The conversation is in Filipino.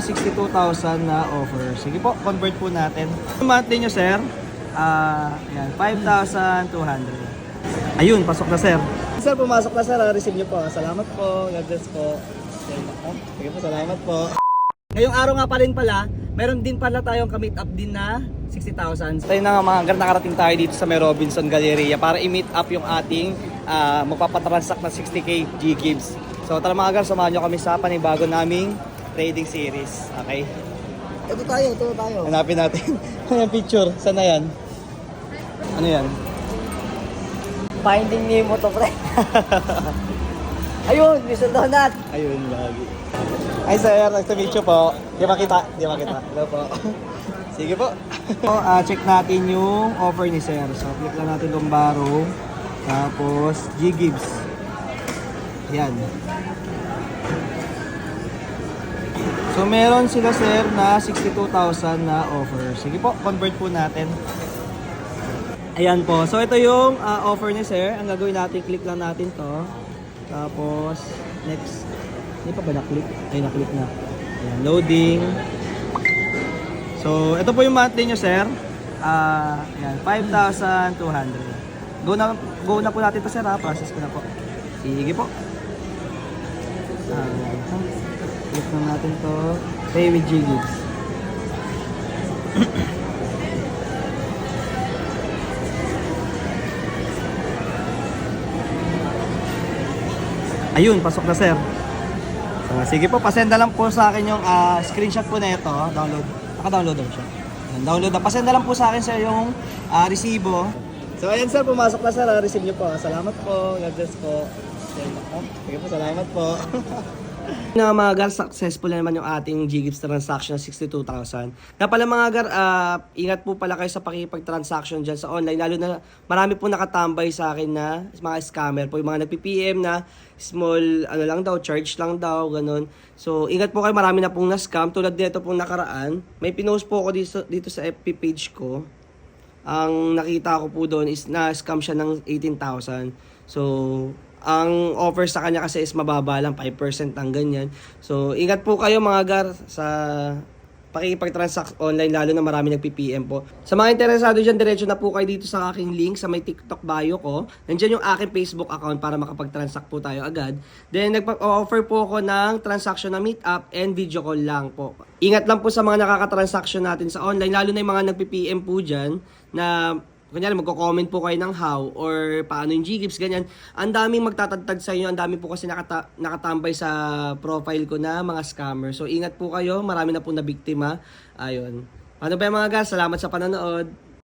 62,000 na offer. Sige po, convert po natin. Monthly nyo, sir. Yan, 5,200. Ayun, pasok na, sir. Sir, pumasok na, sir. Receive nyo po. Salamat po. God bless po. Sige po, salamat po. Ngayong araw nga pa rin pala, meron din pala tayong ka-meet up din na 60,000. Tayo na nga mga nakarating tayo dito sa may Robinson Galleria para i-meet up yung ating magpapatransact na 60k G-Gibbs. So tara mga gar, samahan nyo kami sa panibago naming trading series. Okay? Ito tayo. Hanapin natin. Yung picture. Saan na yan? Ano yan? Finding Nemo to, pre. Ayun, Mr. Donut. Ayun, lagi. Hi sir, nice to meet you po. Di makita. Hello po. Sige po. Check natin yung offer ni sir. So, click lang natin itong Baro. Tapos, G-Gibbs. Yan. So, meron sila sir na 62,000 na offer. Sige po, convert po natin. Ayan po. So, ito yung offer ni sir. Ang gagawin natin, click lang natin to. Tapos, next. Hindi pa ba na-click? Ay, na-click na. Ayan, loading. So, ito po yung monthly nyo, sir. Ayan, 5,200. Go na po natin ito, sir, ha? Process ko na po. Sige po. Click na natin to. Pay with G-Gibbs. Ayun, pasok na, sir. So, sige po, pasenda lang po sa akin yung screenshot po na ito. Download. Naka-download daw siya. Ayan, download na. Pasenda lang po sa akin, sir, yung resibo. So, ayan, sir, pumasok na, sir. Receive nyo po. Salamat po. God bless po. Sige po, salamat po. Na mga gar, successful na naman yung ating G-Gibbs transaction na 62,000. Na pala mga gar, ingat po pala kayo sa pakipag-transaction dyan sa online. Lalo na marami po nakatambay sa akin na mga scammer po. Yung mga nagpi-PM na small, ano lang daw, charge lang daw, ganun. So, ingat po kayo, marami na pong na-scam. Tulad dito pong nakaraan, may pinost po ako dito sa FB page ko. Ang nakita ko po doon is na-scam siya ng 18,000. So, ang offer sa kanya kasi is mababa lang, 5% ang ganyan. So, ingat po kayo mga gar sa pakikipag-transact online, lalo na marami nagpi-PM po. Sa mga interesado dyan, diretso na po kayo dito sa aking link sa may TikTok bio ko. Nandiyan yung aking Facebook account para makapag-transact po tayo agad. Then, nagpa-offer po ako ng transaction na meet up and video call lang po. Ingat lang po sa mga nakaka-transaction natin sa online, lalo na yung mga nagpi-PM po dyan na kunyari magko-comment po kayo ng how or paano yung G-Gibbs, ganyan. Ang daming magtatagtag sa inyo, ang dami po kasi nakatambay sa profile ko na mga scammer. So ingat po kayo, marami na po na biktima. Ayun. Ano ba yung mga guys? Salamat sa panonood.